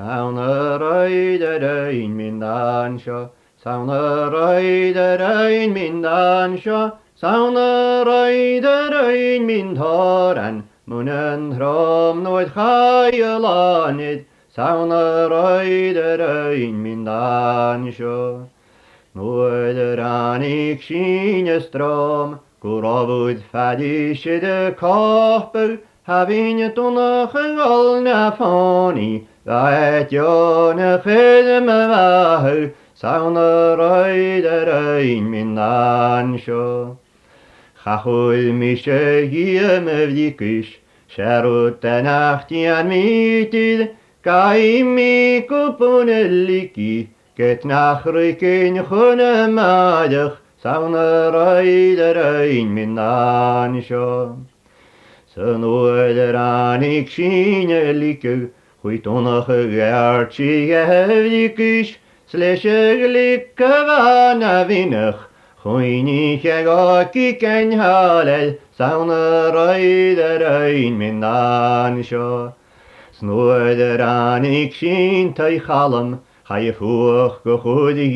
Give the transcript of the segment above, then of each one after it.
Sawn yr oed yr ein mynd ansio, sawn yr oed yr ein mynd ansio, sawn yr oed yr ein mynd horan, mwyn yn rhom noed chai y lanydd, sawn yr oed yr ein mynd ansio. Noed yr anig sy'n ystrom, gwrofwyd ffadisyd y copel, Having tonach gal na fani, Jon y chydym y fahw, Sawn yr oed yr ein mynd ansio. Chachwyl mi sygym y fdicus, Siarwt yn achtian mitydd, Gai mi gwpwn y ligi, Get nach rwycyn chwn y madych, Sawn yr oed yr ein mynd ansio. Sy'n oed yr anig sy'n y ligw, Chwy donach y gert i gefdigys, Sles y glic y fan a finach, Chwy'n i chegog i genhaledd, Sawn yr oed yr ein mynd ansio. Sy'n oed yr anig sy'n tei chalym, Chai ffwch gychwyd i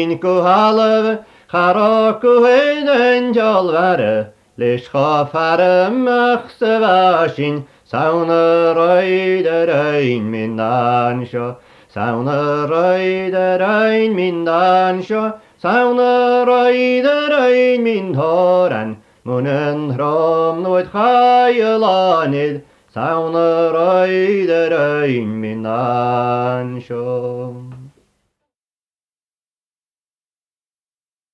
un gwyhalaf, Charog gwyd yn jolfara, Leis choff ar ymach syfasin, Sawn yr oed yr ein mynd ansio. Sawn yr oed yr ein mynd ansio, Sawn yr oed yr ein mynd horan, Mwyn yn rhom noed chai y lanydd, Sawn yr oed yr ein mynd ansio.